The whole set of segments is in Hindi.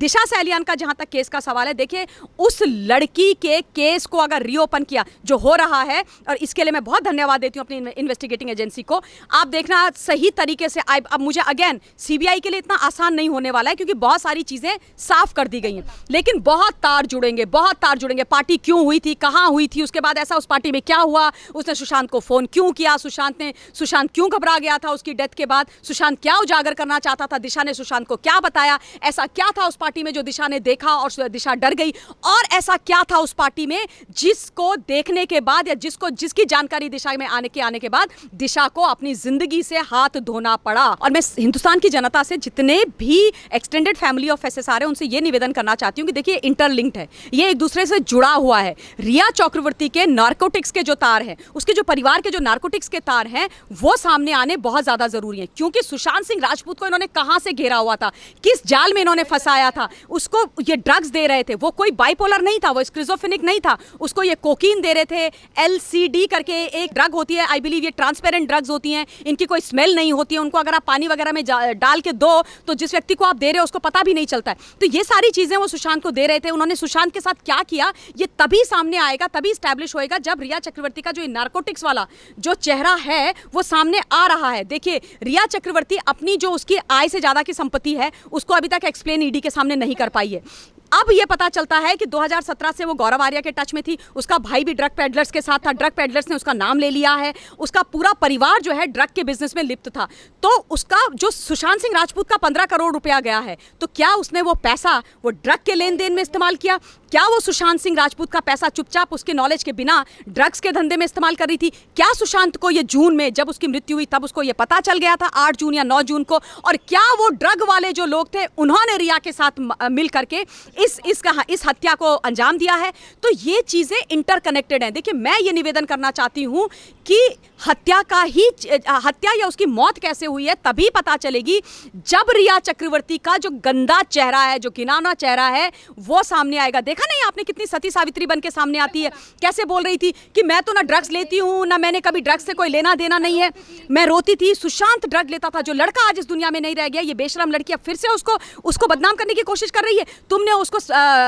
दिशा सैलियन का जहां तक केस का सवाल है, देखिए उस लड़की के केस को अगर रीओपन किया जो हो रहा है, और इसके लिए मैं बहुत धन्यवाद देती हूं अपनी इन्वेस्टिगेटिंग एजेंसी को। आप देखना सही तरीके से, अब मुझे अगेन सीबीआई के लिए इतना आसान नहीं होने वाला है क्योंकि बहुत सारी चीजें साफ कर दी गई हैं, लेकिन बहुत तार जुड़ेंगे, बहुत तार जुड़ेंगे। पार्टी क्यों हुई थी, कहां हुई थी, उसके बाद ऐसा उस पार्टी में क्या हुआ, उसने सुशांत को फोन क्यों किया, सुशांत क्यों घबरा गया था उसकी डेथ के बाद, सुशांत क्या उजागर करना चाहता था, दिशा ने सुशांत को क्या बताया, ऐसा क्या था उस पार्टी में जो दिशा ने देखा और दिशा डर गई, और ऐसा क्या था उस पार्टी में जिसको देखने के बाद या जिसकी जानकारी दिशा में आने के बाद दिशा को अपनी जिंदगी से हाथ धोना पड़ा। और मैं हिंदुस्तान की जनता से, जितने भी एक्सटेंडेड फैमिली ऑफ एसएसआर है, उनसे यह निवेदन करना चाहती हूं कि देखिए इंटरलिंक्ड है, ये एक दूसरे से जुड़ा हुआ है। रिया चक्रवर्ती के नारकोटिक्स के जो तार हैं, उसके जो परिवार के जो नारकोटिक्स के तार हैं, वो सामने आने बहुत ज्यादा जरूरी है, क्योंकि सुशांत सिंह राजपूत को इन्होंने कहां से घेरा हुआ था, किस जाल में इन्होंने फंसाया था, उसको ये ड्रग्स दे रहे थे, वो कोई बाइपोलर नहीं था, वो स्किज़ोफ्रेनिक नहीं था, उसको ये कोकीन दे रहे थे, एलसीडी करके एक ड्रग होती है, आई बिलीव ये ट्रांसपेरेंट ड्रग्स होती हैं, इनकी कोई स्मेल नहीं होती है, उनको अगर आप पानी वगैरह में डाल के दो तो जिस व्यक्ति को आप दे रहे हो उसको पता भी नहीं चलता है। तो ये सारी चीजें वो सुशांत को दे रहे थे। उन्होंने सुशांत के साथ क्या किया ये तभी सामने आएगा, तभी स्टैब्लिश होएगा जब रिया चक्रवर्ती का जो नारकोटिक्स वाला जो चेहरा है वो सामने आ रहा है। देखिए रिया चक्रवर्ती अपनी जो उसकी आय से ज्यादा की संपत्ति है उसको अभी तक एक्सप्लेन ईडी के सामने नहीं कर पाई है। अब ये पता चलता है कि 2017 से वो गौरव आर्या के टच में थी, उसका भाई भी ड्रग पेडलर्स के साथ था, ड्रग पेडलर्स ने उसका नाम ले लिया है, उसका पूरा परिवार जो है ड्रग के बिजनेस में लिप्त था। तो उसका जो सुशांत सिंह राजपूत का 15 करोड़ रुपया गया है, तो क्या उसने वो पैसा वो ड्रग के लेन देन में इस्तेमाल किया? क्या वो सुशांत सिंह राजपूत का पैसा चुपचाप उसके नॉलेज के बिना ड्रग्स के धंधे में इस्तेमाल कर रही थी? क्या सुशांत को ये जून में जब उसकी मृत्यु हुई तब उसको ये पता चल गया था 8 जून या 9 जून को? और क्या वो ड्रग वाले जो लोग थे उन्होंने रिया के साथ मिल करके इस हत्या को अंजाम दिया है? तो ये चीजें इंटरकनेक्टेड हैं। देखिए मैं ये निवेदन करना चाहती हूं कि हत्या या उसकी मौत कैसे हुई है तभी पता चलेगी जब रिया चक्रवर्ती का जो गंदा चेहरा है, जो घिनौना चेहरा है, वो सामने आएगा। देखा नहीं आपने कितनी सती सावित्री बन के सामने आती है, कैसे बोल रही थी कि मैं तो ना ड्रग्स लेती हूं, ना मैंने कभी ड्रग्स से कोई लेना देना नहीं है, मैं रोती थी। सुशांत ड्रग लेता था, जो लड़का आज इस दुनिया में नहीं रह गया, ये बेशरम लड़की अब फिर से उसको बदनाम करने की कोशिश कर रही है। तुमने उसको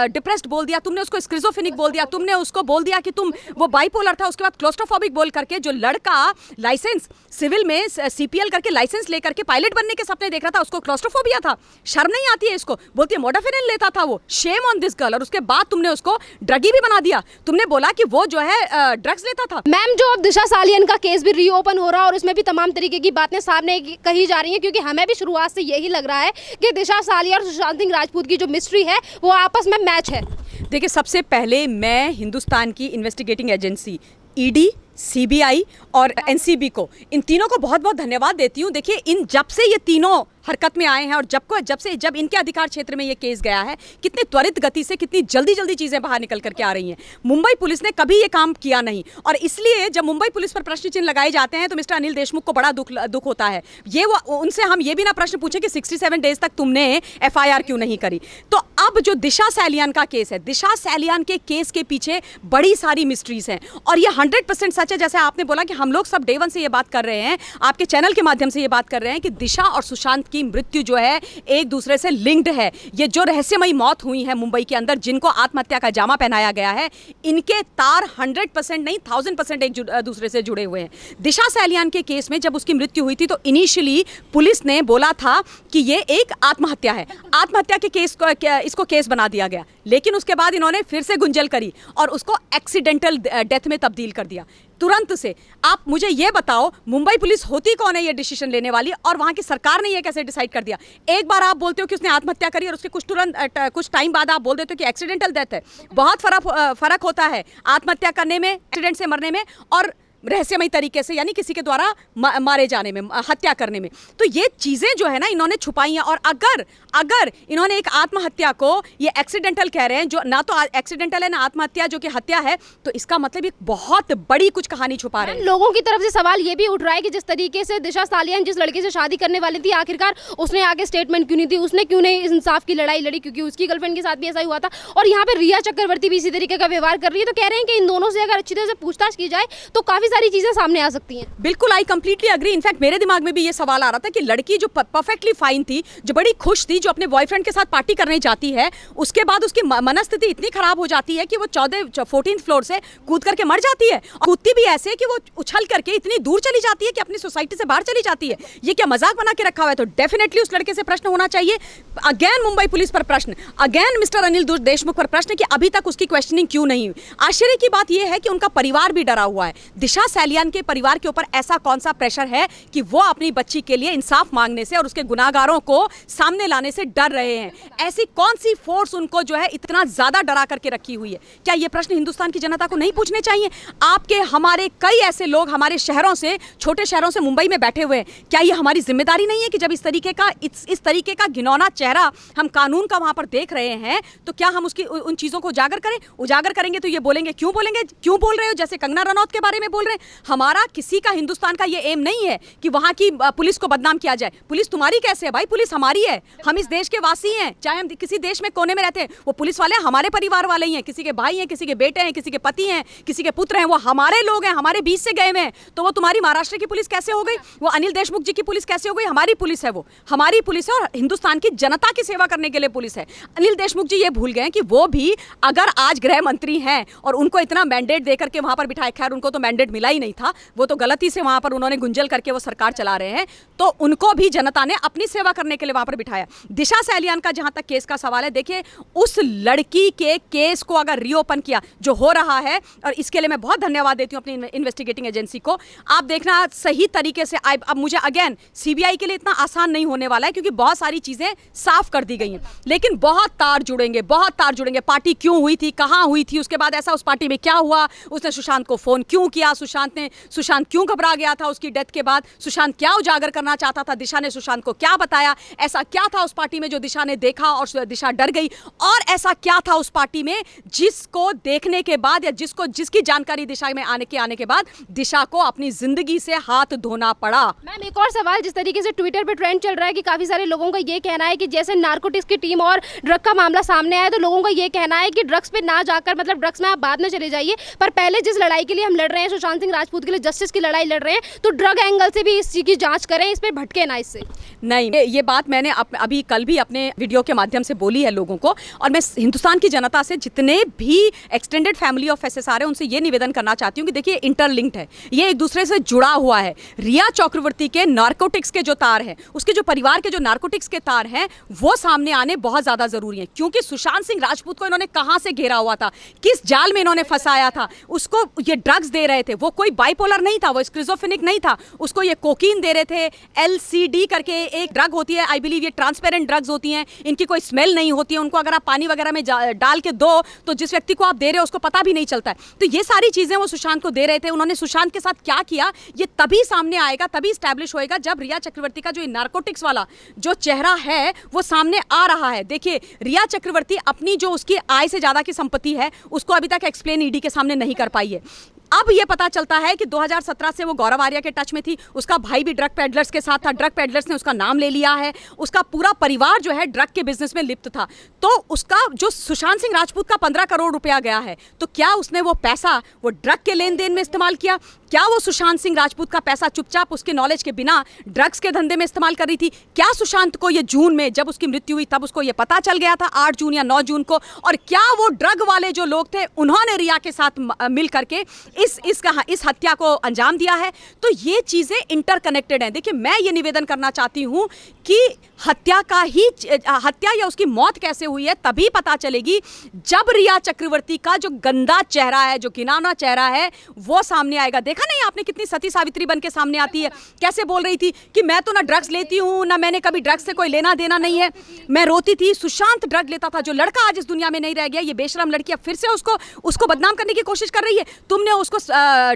डिप्रेस्ड बोल दिया, तुमने उसको स्किज़ोफ्रेनिक बोल दिया, तुमने उसको बोल दिया कि तुम वो बाइपोलर था, उसके बाद क्लोस्ट्रोफोबिक बोल करके जो लड़का लाइसेंस सिविल में सीपीएल करके लाइसेंस लेकर के पायलट बनने के सपने देख रहा था, उसको क्लोस्ट्रोफोबिया था। शर्म नहीं आती है इसको? बोलती है मोडाफिनिल लेता था वो, शेम ऑन दिस गर्ल। और उसके बाद तुमने उसको ड्रगी भी बना दिया, तुमने बोला कि वो जो है ड्रग्स लेता था। मैम जो अब दिशा सालियन का केस भी रीओपन हो रहा है और उसमें भी तमाम तरीके की बातें सामने कही जा रही हैं, क्योंकि हमें भी शुरुआत से यही लग रहा है कि दिशा सालियन और सुशांत सिंह राजपूत की जो मिस्ट्री है वो आपस में मैच है। देखिए सबसे पहले मैं हिंदुस्तान की इन्वेस्टिगेटिंग एजेंसी ईडी, सीबीआई और एनसीबी को, इन तीनों को बहुत बहुत धन्यवाद देती हूँ। देखिए जब से ये तीनों हरकत में आए हैं और जब इनके अधिकार क्षेत्र में ये केस गया है, कितने त्वरित गति से, कितनी जल्दी चीजें बाहर निकल करके आ रही हैं। मुंबई पुलिस ने कभी ये काम किया नहीं, और इसलिए जब मुंबई पुलिस पर प्रश्न चिन्ह लगाए जाते हैं तो मिस्टर अनिल देशमुख को बड़ा दुख होता है। उनसे हम ये भी ना प्रश्न पूछे कि 67 डेज तक तुमने एफआईआर क्यों नहीं करी। तो अब जो दिशा सैलियन का केस है, दिशा सैलियन के केस के पीछे बड़ी सारी मिस्ट्रीज हैं, और ये 100% सच है। जैसे आपने बोला कि हम लोग सब डे वन से ये बात कर रहे हैं, आपके चैनल के माध्यम से ये बात कर रहे हैं कि दिशा और सुशांत की मृत्यु जो है एक दूसरे से लिंक्ड है। ये जो रहस्यमयी मौत हुई है मुंबई के अंदर, जिनको आत्महत्या का जामा पहनाया गया है, इनके तार 100% नहीं 1000% एक दूसरे से जुड़े हुए हैं। दिशा सैलियन के केस में जब उसकी मृत्यु हुई थी तो इनिशियली पुलिस ने बोला था कि ये एक आत्महत्या है, आत्महत्या के केस को इसको केस बना दिया गया, लेकिन उसके बाद इन्होंने फिर से गुंजल करी और उसको एक्सीडेंटल डेथ में तब्दील कर दिया तुरंत से। आप मुझे ये बताओ मुंबई पुलिस होती कौन है ये डिसीजन लेने वाली, और वहां की सरकार ने ये कैसे डिसाइड कर दिया? एक बार आप बोलते हो कि उसने आत्महत्या करी और उसके कुछ टाइम बाद आप बोल देते हो कि एक्सीडेंटल डेथ है। बहुत फर्क होता है आत्महत्या करने में, एक्सीडेंट से मरने में, और रहस्यमय तरीके से यानी किसी के द्वारा मारे जाने में, हत्या करने में। तो ये चीज़ें जो है ना इन्होंने छुपाई हैं। और अगर इन्होंने एक आत्महत्या को ये एक्सीडेंटल कह रहे हैं, जो ना तो एक्सीडेंटल है ना आत्महत्या, जो कि हत्या है, तो इसका मतलब एक बहुत बड़ी कुछ कहानी छुपा रहे हैं। लोगों की तरफ से सवाल ये भी उठ रहा है कि जिस तरीके से दिशा सालियन जिस लड़के से शादी करने वाली थी, आखिरकार उसने आगे स्टेटमेंट क्यों नहीं दी, उसने क्यों नहीं इंसाफ की लड़ाई लड़ी, क्योंकि उसकी गर्लफ्रेंड के साथ भी ऐसा ही हुआ था। और यहाँ पे रिया चक्रवर्ती भी इसी तरीके का व्यवहार कर रही है। तो कह रहे हैं कि इन दोनों से अगर अच्छी तरह से पूछताछ की जाए तो काफी सारी चीजें सामने आ सकती हैं। बिल्कुल, आई कंप्लीटली अग्री। इनफैक्ट मेरे दिमाग में भी ये सवाल आ रहा था कि लड़की जो परफेक्टली फाइन थी, जो बड़ी खुश थी, जो अपने बॉयफ्रेंड के साथ पार्टी करने जाती है, उसके बाद उसकी मनस्थिति इतनी खराब हो जाती है कि वो 14th फ्लोर से कूद करके मर जाती है। कूदती भी ऐसे कि वो उछल करके इतनी दूर चली जाती है कि अपनी सोसाइटी से बाहर चली जाती है। ये क्या मजाक बना के रखा हुआ है? तो डेफिनेटली उस लड़के से प्रश्न होना चाहिए। अगेन मुंबई पुलिस पर प्रश्न, अगेन मिस्टर अनिल देशमुख पर प्रश्न कि अभी तक उसकी क्वेश्चनिंग क्यों नहीं हुई। आश्चर्य की बात यह है कि उनका परिवार भी डरा हुआ है। दिशा सैलियन के परिवार के ऊपर ऐसा कौन सा प्रेशर है कि वो अपनी बच्ची के लिए इंसाफ मांगने से और उसके गुनाहगारों को सामने लाने से डर रहे हैं? ऐसी कौन सी फोर्स उनको जो है इतना ज्यादा डरा करके रखी हुई है? क्या ये प्रश्न हिंदुस्तान की जनता को नहीं पूछने चाहिए? आपके हमारे कई ऐसे लोग हमारे शहरों से, छोटे शहरों से मुंबई में बैठे हुए हैं। क्या ये हमारी जिम्मेदारी नहीं है कि जब इस तरीके का घिनौना चेहरा हम कानून का वहां पर देख रहे हैं तो क्या हम उसकी उन चीजों को उजागर करें? उजागर करेंगे तो ये बोलेंगे, क्यों बोल रहे हो, जैसे कंगना रनौत के बारे में बोल रहे हैं। हमारा किसी का हिंदुस्तान का ये एम नहीं है कि वहां की पुलिस को बदनाम किया जाए। पुलिस तुम्हारी कैसे है भाई? पुलिस हमारी है। हम इस देश के वासी हैं, चाहे हम किसी देश में कोने में रहते हैं। वो पुलिस वाले हमारे परिवार वाले ही हैं। किसी के भाई हैं, किसी के बेटे हैं, किसी के पति हैं, किसी के पुत्र हैं। वो हमारे लोग हैं, हमारे बीच से गए हुए हैं। तो वो तुम्हारी महाराष्ट्र की पुलिस कैसे हो गई? वो अनिल देशमुख जी की पुलिस कैसे हो गई? हमारी पुलिस है, वो हमारी पुलिस है और हिंदुस्तान की जनता की सेवा करने के लिए पुलिस है। अनिल देशमुख जी ये भूल गए कि वो भी अगर आज गृह मंत्री हैं और उनको इतना मैंडेट देकर के वहां पर बिठाया, खैर उनको तो मैंडेट मिला ही नहीं था, वो तो गलती से वहां पर उन्होंने गुंजल करके वो सरकार चला रहे हैं, तो उनको भी जनता ने अपनी सेवा करने के लिए वहां पर बिठाया। दिशा सैलियन का जहां तक केस का सवाल है, देखिए उस लड़की के केस को अगर रीओपन किया जो हो रहा है, और इसके लिए मैं बहुत धन्यवाद देती हूं अपनी इन्वेस्टिगेटिंग एजेंसी को। आप देखना सही तरीके से, अब मुझे अगेन सीबीआई के लिए इतना आसान नहीं होने वाला है क्योंकि बहुत सारी चीजें साफ कर दी गई हैं, लेकिन बहुत तार जुड़ेंगे, बहुत तार जुड़ेंगे। पार्टी क्यों हुई थी, कहां हुई थी, उसके बाद ऐसा उस पार्टी में क्या हुआ, उसने सुशांत को फोन क्यों किया, सुशांत क्यों घबरा गया था उसकी डेथ के बाद, सुशांत क्या उजागर करना चाहता था, दिशा ने सुशांत को क्या बताया, ऐसा क्या था उस पार्टी में जो दिशा ने देखा और दिशा डर गई, और ऐसा क्या था उस पार्टी में जिसको देखने के बाद या जिसकी जानकारी दिशा में आने के बाद दिशा को अपनी जिंदगी से हाथ धोना पड़ा। मैम एक और सवाल, जिस तरीके से ट्विटर पे ट्रेंड चल रहा है कि काफी सारे लोगों का ये कहना है कि जैसे नारकोटिक्स की टीम और ड्रग का मामला सामने आया तो लोगों का ये कहना है कि ड्रग्स पे ना जाकर, मतलब ड्रग्स में आप बाद में चले जाइए, पर पहले जिस लड़ाई के लिए हम लड़ रहे हैं, सुशांत सिंह राजपूत के लिए जस्टिस की लड़ाई लड़ रहे हैं, तो ड्रग एंगल से भी इस चीज की जांच करें, इस पे भटके ना इससे। नहीं, ये बात मैंने अभी कल भी अपने वीडियो के माध्यम से बोली है लोगों को, और मैं हिंदुस्तान की जनता से, जितने भी एक्सटेंडेड फैमिली ऑफ एसएसआर है, उनसे ये निवेदन करना चाहती हूँ कि देखिए इंटरलिंक्ड है, ये एक दूसरे से जुड़ा हुआ है। रिया चक्रवर्ती के नारकोटिक्स के जो तार हैं, उसके जो परिवार के जो नारकोटिक्स के तार हैं, वो सामने आने बहुत ज्यादा जरूरी है, क्योंकि सुशांत सिंह राजपूत को इन्होंने कहां से घेरा हुआ था, किस जाल में इन्होंने फंसाया था, उसको ये ड्रग्स दे रहे थे, वो कोई बाइपोलर नहीं था, वो स्किज़ोफ्रेनिक नहीं था, उसको ये कोकीन दे रहे थे, LCD करके एक ड्रग होती है, आई बिलीव ये ट्रांसपेरेंट ड्रग्स होती हैं, इनकी कोई स्मेल नहीं होती है, उनको अगर आप पानी वगैरह में डाल के दो तो जिस व्यक्ति को आप दे रहे हो उसको पता भी नहीं चलता है। तो ये सारी चीजें वो सुशांत को दे रहे थे। उन्होंने सुशांत के साथ क्या किया ये तभी सामने आएगा, तभी स्टैब्लिश होएगा जब रिया चक्रवर्ती का जो नारकोटिक्स वाला जो चेहरा है वो सामने आ रहा है। देखिए रिया चक्रवर्ती अपनी जो उसकी आय से ज्यादा की संपत्ति है उसको अभी तक एक्सप्लेन ईडी के सामने नहीं कर पाई है। अब ये पता चलता है कि 2017 से वो गौरव आर्या के टच में थी, उसका भाई भी ड्रग पेडलर्स के साथ था, ड्रग पेडलर्स ने उसका नाम ले लिया है, उसका पूरा परिवार जो है ड्रग के बिजनेस में लिप्त था। तो उसका जो सुशांत सिंह राजपूत का 15 करोड़ रुपया गया है, तो क्या उसने वो पैसा वो ड्रग के लेन देन में इस्तेमाल किया? क्या वो सुशांत सिंह राजपूत का पैसा चुपचाप उसके नॉलेज के बिना ड्रग्स के धंधे में इस्तेमाल कर रही थी? क्या सुशांत को ये जून में जब उसकी मृत्यु हुई तब उसको ये पता चल गया था 8 जून या 9 जून को? और क्या वो ड्रग वाले जो लोग थे उन्होंने रिया के साथ मिल करके इस हत्या को अंजाम दिया है? तो ये चीजें इंटरकनेक्टेड हैं। देखिए मैं ये निवेदन करना चाहती हूं कि हत्या या उसकी मौत कैसे हुई है तभी पता चलेगी जब रिया चक्रवर्ती का जो गंदा चेहरा है, जो घिनौना चेहरा है, वो सामने आएगा। देखा नहीं आपने कितनी सती सावित्री बन के सामने आती है, कैसे बोल रही थी कि मैं तो ना ड्रग्स लेती हूं, ना मैंने कभी ड्रग्स से कोई लेना देना नहीं है, मैं रोती थी। सुशांत ड्रग लेता था, जो लड़का आज इस दुनिया में नहीं रह गया, ये बेशरम लड़की अब फिर से उसको बदनाम करने की कोशिश कर रही है। तुमने उसको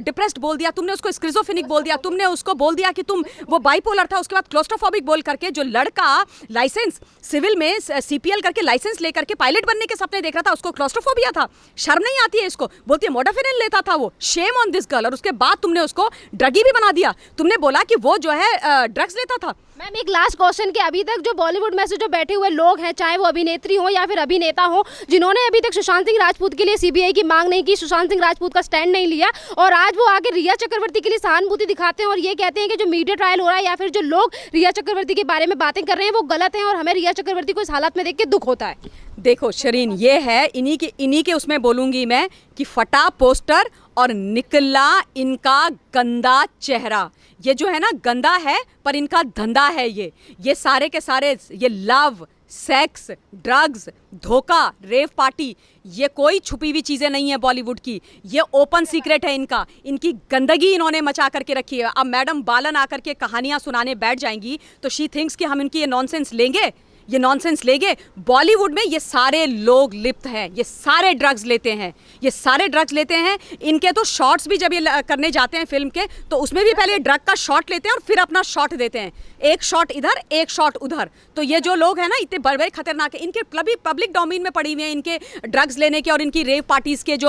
डिप्रेस्ड बोल दिया, तुमने उसको स्किज़ोफ्रेनिक बोल दिया, तुमने उसको बोल दिया कि वो बाइपोलर था, उसके बाद क्लोस्ट्रोफोबिक बोल करके जो लड़का लाइसेंस सिविल में CPL करके लाइसेंस लेकर के पायलट बनने के सपने देख रहा था, उसको क्लोस्ट्रोफोबिया था। शर्म नहीं आती है इसको? बोलती है मोडाफिनिल लेता था वो, शेम ऑन दिस गर्ल। और उसके बाद तुमने उसको ड्रगी भी बना दिया, तुमने बोला कि वो जो है ड्रग्स लेता था। मैम एक लास्ट क्वेश्चन कि अभी तक जो बॉलीवुड में से जो बैठे हुए लोग हैं, चाहे वो अभिनेत्री हो या फिर अभिनेता हो, जिन्होंने अभी तक सुशांत सिंह राजपूत के लिए सीबीआई की मांग नहीं की, सुशांत सिंह राजपूत का स्टैंड नहीं लिया, और आज वो आगे रिया चक्रवर्ती के लिए सहानुभूति दिखाते हैं और ये कहते हैं कि जो मीडिया ट्रायल हो रहा है या फिर जो लोग रिया चक्रवर्ती के बारे में बातें कर रहे हैं वो गलत हैं और हमें रिया चक्रवर्ती को इस हालत में देख के दुख होता है। देखो शरीन, ये है इन्हीं के उसमें बोलूंगी मैं कि फटा पोस्टर और निकला इनका गंदा चेहरा। ये जो है ना गंदा है पर इनका धंधा है। ये सारे के सारे ये लव, सेक्स, ड्रग्स, धोखा, रेव पार्टी, ये कोई छुपी हुई चीज़ें नहीं है बॉलीवुड की, ये ओपन सीक्रेट है इनका। इनकी गंदगी इन्होंने मचा करके रखी है। अब मैडम बालन आकर के कहानियां सुनाने बैठ जाएंगी तो शी थिंक्स कि हम इनकी ये नॉनसेंस लेंगे, ये नॉनसेंस लेंगे। बॉलीवुड में ये सारे लोग लिप्त हैं, ये सारे ड्रग्स लेते हैं, ये सारे ड्रग्स लेते हैं। इनके तो शॉट्स भी जब ये करने जाते हैं फिल्म के तो उसमें भी पहले ड्रग का शॉट लेते हैं और फिर अपना शॉट देते हैं, एक शॉट इधर एक शॉट उधर। तो ये जो लोग हैं ना इतने बड़े बड़े खतरनाक है, इनके पब्लिक डोमेन में पड़ी हुई हैं इनके ड्रग्स लेने के और इनकी रेव पार्टीज के जो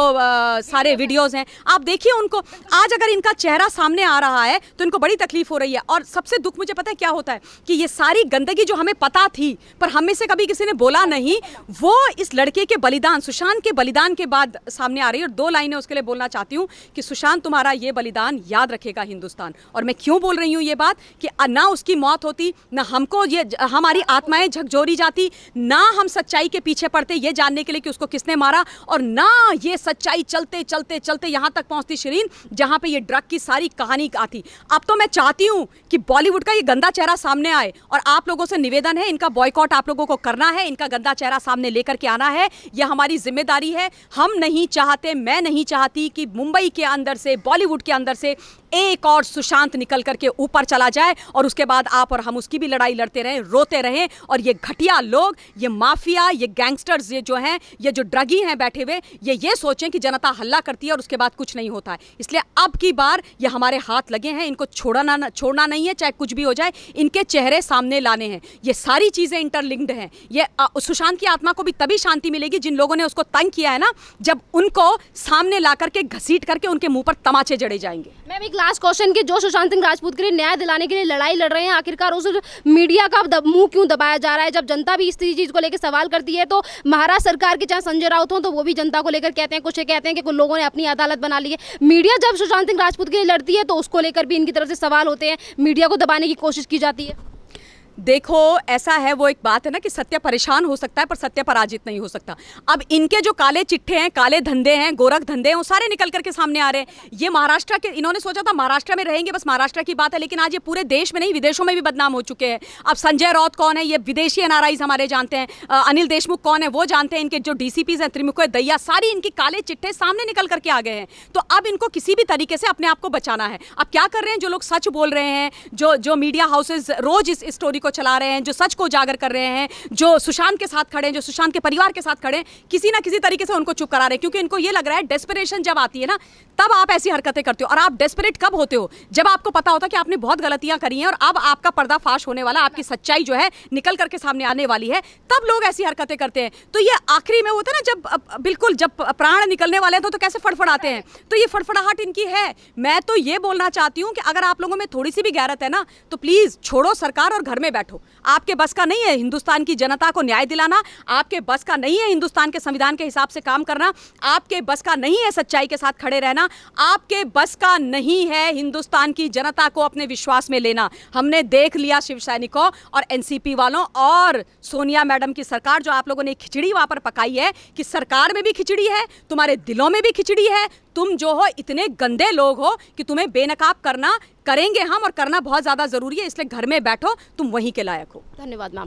सारे वीडियोस हैं। आप देखिए उनको, आज अगर इनका चेहरा सामने आ रहा है तो इनको बड़ी तकलीफ हो रही है। और सबसे दुख मुझे पता है क्या होता है कि ये सारी गंदगी जो हमें पता थी पर हम में से कभी किसी ने बोला नहीं, वो इस लड़के के बलिदान, सुशांत के बलिदान के बाद सामने आ रही है। और 2 लाइनें उसके लिए बोलना चाहती हूँ कि सुशांत तुम्हारा ये बलिदान याद रखेगा हिंदुस्तान। और मैं क्यों बोल रही हूँ ये बात कि ना उसकी मौत होती, ना हमको ये हमारी आत्माएं झकझोरी जाती, ना हम सच्चाई के पीछे पड़ते ये जानने के लिए कि उसको किसने मारा, और ना ये सच्चाई चलते चलते चलते यहाँ तक पहुँचती शरीन जहाँ पे ये ड्रग की सारी कहानी आती। अब तो मैं चाहती हूँ कि बॉलीवुड का ये गंदा चेहरा सामने आए और आप लोगों से निवेदन है, इनका बॉयकॉट आप लोगों को करना है, इनका गंदा चेहरा सामने लेकर के आना है, यह हमारी जिम्मेदारी है। हम नहीं चाहते, मैं नहीं चाहती कि मुंबई के अंदर से, बॉलीवुड के अंदर से एक और सुशांत निकल करके ऊपर चला जाए और उसके बाद आप और हम उसकी भी लड़ाई लड़ते रहें, रोते रहें। और ये घटिया लोग, ये माफिया, ये गैंगस्टर्स, ये जो हैं, ये जो ड्रगी हैं बैठे हुए, ये सोचें कि जनता हल्ला करती है और उसके बाद कुछ नहीं होता है। इसलिए अब की बार ये हमारे हाथ लगे हैं, इनको छोड़ना नहीं है, चाहे कुछ भी हो जाए, इनके चेहरे सामने लाने हैं। ये सारी चीजें इंटरलिंक्ड हैं। ये सुशांत की आत्मा को भी तभी शांति मिलेगी जिन लोगों ने उसको तंग किया है ना, जब उनको सामने ला करके घसीट करके उनके मुंह पर तमाचे जड़े जाएंगे। मैम एक लास्ट क्वेश्चन कि जो सुशांत सिंह राजपूत के लिए न्याय दिलाने के लिए लड़ाई लड़ रहे हैं, आखिरकार उस मीडिया का मुंह क्यों दबाया जा रहा है? जब जनता भी इस चीज को लेकर सवाल करती है तो महाराष्ट्र सरकार के चाहे संजय राउत हो तो वो भी जनता को लेकर कहते हैं, कुछ कहते हैं कि कुछ लोगों ने अपनी अदालत बना ली है। मीडिया जब सुशांत सिंह राजपूत के लिए लड़ती है तो उसको लेकर भी इनकी तरफ से सवाल होते हैं, मीडिया को दबाने की कोशिश की जाती है। देखो ऐसा है, वो एक बात है ना कि सत्य परेशान हो सकता है पर सत्य पराजित नहीं हो सकता। अब इनके जो काले चिट्ठे हैं, काले धंधे हैं, गोरख धंधे हैं, वो सारे निकल करके सामने आ रहे हैं। ये महाराष्ट्र के, इन्होंने सोचा था महाराष्ट्र में रहेंगे, बस महाराष्ट्र की बात है, लेकिन आज ये पूरे देश में नहीं विदेशों में भी बदनाम हो चुके हैं। अब संजय राउत कौन है, ये विदेशी एनआरआईज हमारे जानते हैं। अनिल देशमुख कौन है वो जानते हैं। इनके जो डीसीपीज हैं, त्रिमुख दैया, सारी इनकी काले चिट्ठे सामने निकल करके आ गए हैं। तो अब इनको किसी भी तरीके से अपने आप को बचाना है। अब क्या कर रहे हैं जो लोग सच बोल रहे हैं, जो मीडिया हाउसेज रोज इस स्टोरी को चला रहे हैं, जो सच को उजागर कर रहे हैं, जो सुशांत के साथ खड़े हैं, जो सुशांत के परिवार के साथ खड़े हैं, किसी ना किसी तरीके से उनको चुप करा रहे हैं। क्योंकि इनको ये लग रहा है डेस्परेशन जब आती है ना तब आप ऐसी हरकतें करते हो। और आप डेस्परेट कब होते हो? जब आपको पता होता है कि आपने बहुत गलतियां करी हैं और अब आपका पर्दाफाश होने वाला, आपकी सच्चाई जो है निकल करके सामने आने वाली है, तब लोग ऐसी हरकतें करते हैं। तो ये आखिरी में होता है ना, जब बिल्कुल जब प्राण निकलने वाले हैं तो कैसे फड़फड़ाते हैं। तो ये फड़फड़ाहट इनकी है। मैं तो ये बोलना चाहती हूँ कि अगर आप लोगों में थोड़ी सी भी गैरत है ना तो प्लीज छोड़ो सरकार और घर में बैठो। आपके बस का नहीं है हिंदुस्तान की जनता को न्याय दिलाना, आपके बस का नहीं है हिंदुस्तान के संविधान के हिसाब से काम करना, आपके बस का नहीं है सच्चाई के साथ खड़े रहना, आपके बस का नहीं है हिंदुस्तान की जनता को अपने विश्वास में लेना। हमने देख लिया शिव सैनिकों और एनसीपी वालों और सोनिया मैडम की सरकार, जो आप लोगों ने खिचड़ी वहां पर पकाई है कि सरकार में भी खिचड़ी है, तुम्हारे दिलों में भी खिचड़ी है। तुम जो हो इतने गंदे लोग हो कि तुम्हें बेनकाब करना करेंगे हम, और करना बहुत ज्यादा जरूरी है। इसलिए घर में बैठो, तुम वहीं के लायक हो। धन्यवाद मैम।